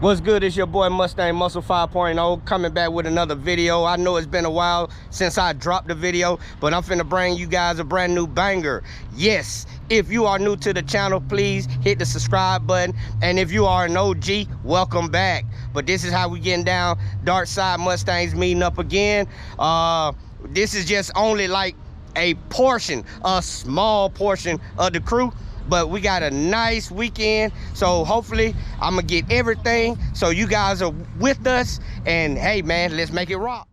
What's good? It's your boy Mustang Muscle 5.0 coming back with another video. I know it's been a while since I dropped the video, but I'm finna bring you guys a brand new banger. Yes, if you are new to the channel, please hit the subscribe button. And if you are an OG, welcome back. But this is how we getting down. Dark Side Mustangs meeting up again. This is just only like a portion, a small portion of the crew. But we got a nice weekend, so hopefully I'm gonna get everything so you guys are with us. And hey man, let's make it rock.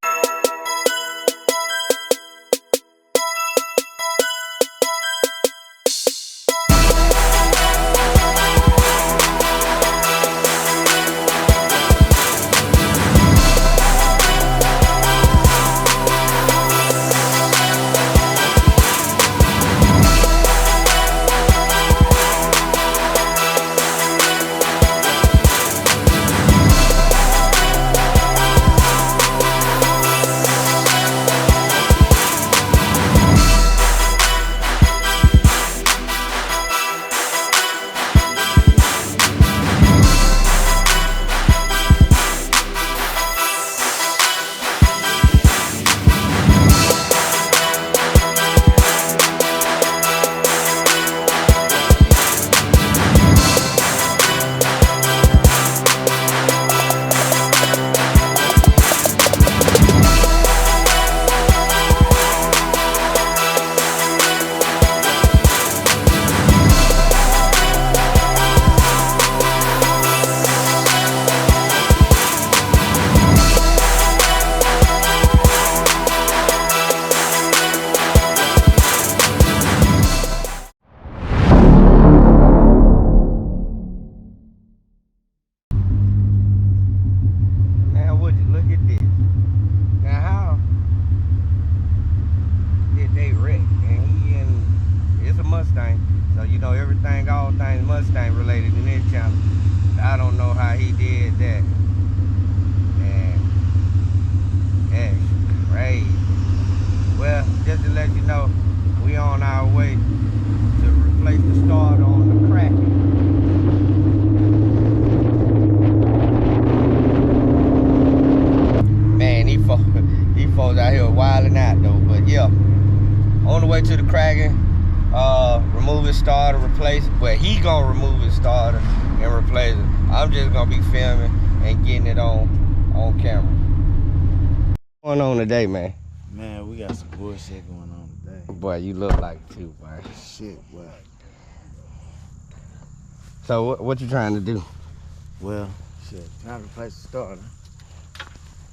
So you know everything, all things Mustang related in this channel. I don't know how he did that. Man, that's crazy. Well, just to let you know, we on our way to replace the starter on the Kraken. Man, these folks out here wilding out though. But yeah, on the way to the Kraken. Remove his starter, replace it. But he gonna remove his starter and replace it. I'm just gonna be filming and getting it on camera. What's going on today, man? Man, we got some bullshit going on today. Boy, you look like it too, boy. Shit, boy. So what you trying to do? Well, shit, trying to replace the starter.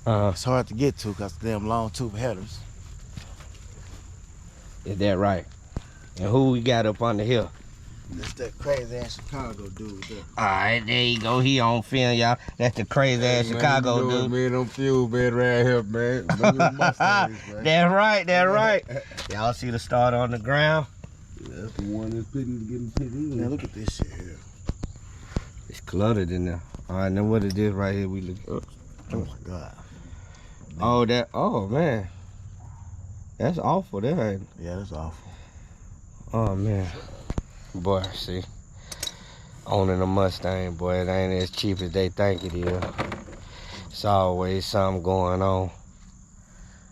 It's It's hard to get to because them long tube headers. Is that right? And who we got up under here? That's that crazy ass Chicago dude there. Alright, there you go. He on film, y'all. That's the crazy ass Chicago dude. Man, I'm fuel bed right here, man. Mustangs, man. That's right, that's right. Y'all see the starter on the ground? That's the one that's getting put in. Man, look at this shit here. It's cluttered in there. Alright, now what is this right here we look at? Oh my God. Oh man. That's awful there, ain't it? Yeah, that's awful. Oh man. Boy, see. Owning a Mustang, boy, it ain't as cheap as they think it is. It's always something going on.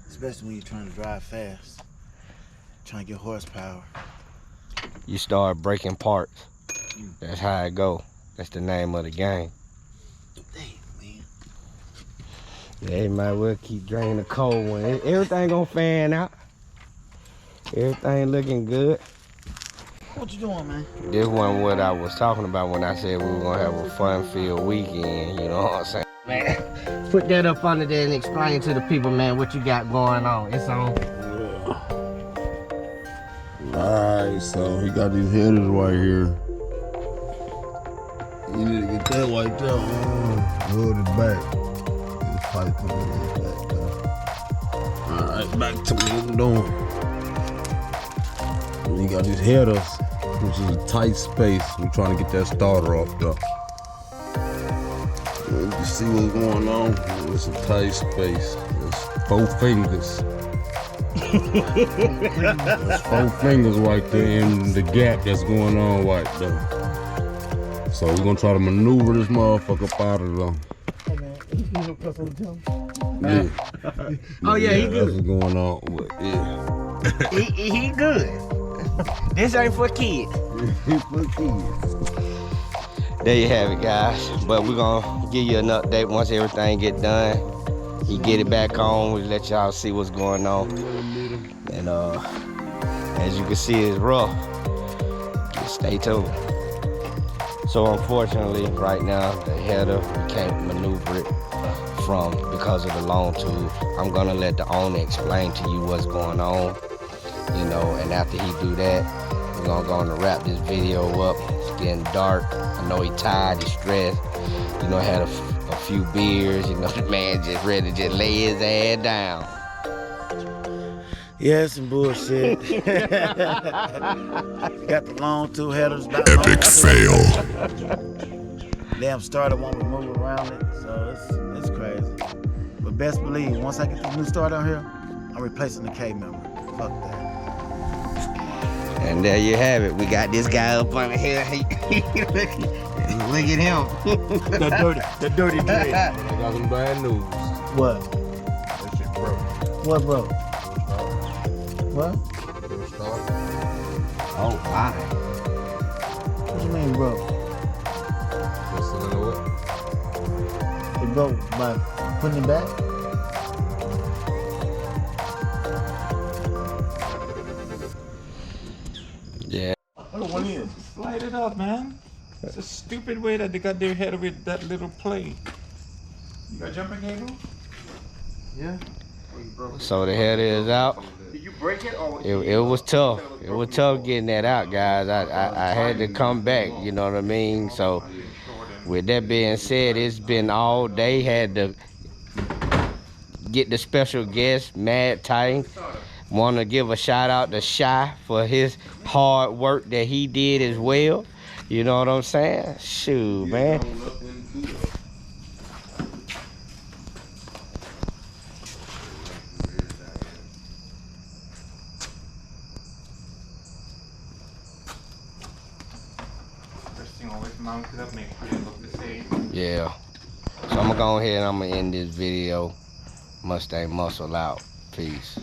Especially when you're trying to drive fast. Trying to get horsepower. You start breaking parts. That's how it go. That's the name of the game. Damn, man. Yeah, you might well keep draining the cold one. Everything gonna fan out. Everything looking good. What you doing, man? This wasn't what I was talking about when I said we were gonna have a fun-filled weekend, you know what I'm saying? Man, put that up under there and explain to the people, man, what you got going on. It's on. Alright, so he got these headers right here. You need to get that right there. Hold it back. This pipe coming back there. Alright, back to what I'm doing. You got these headers, which is a tight space. We're trying to get that starter off there. You see what's going on? It's a tight space. It's 4 fingers. There's 4 fingers right there in the gap that's going on right there. So we're gonna try to maneuver this motherfucker up out of there. Hey man, you look up on the jump. Yeah. Oh, yeah, he that's good. what's going on. But, yeah. He good. This ain't for kids. For kids. There you have it, guys. But we're gonna give you an update once everything get done. He get it back on. We'll let y'all see what's going on. And as you can see, it's rough. Just stay tuned. So unfortunately, right now, the header, we can't maneuver it because of the long tube. I'm gonna let the owner explain to you what's going on, you know, and after he do that, we're gonna go on and wrap this video up. It's getting dark. I know he tired, he's stressed. You know, had a few beers, you know, the man just ready to just lay his ass down. Yeah, some bullshit. Got the long two headers. Epic fail. Damn starter won't move around it, so it's crazy. But best believe, once I get this new starter on here, I'm replacing the K member. Fuck that. And there you have it. We got this guy up under here. Look at him. the dirty dread. I got some bad news. What? That shit broke. What, bro? What? Oh, my. What you mean, bro? It broke by putting it back? Yeah. Slide it up, man. It's a stupid way that they got their head with that little plate. You got jumping cable? Yeah. So the header is out. Did you break it or It was tough. It was tough getting that out, guys. I had to come back, you know what I mean? So with that being said, it's been all day. Had to get the special guest, Mad Titan. Want to give a shout out to Shy for his hard work that he did as well. You know what I'm saying? Shoot, man. First thing always mounted up, make sure it look the same. Yeah. So I'm going to go ahead and I'm going to end this video. Mustang muscle out. Peace.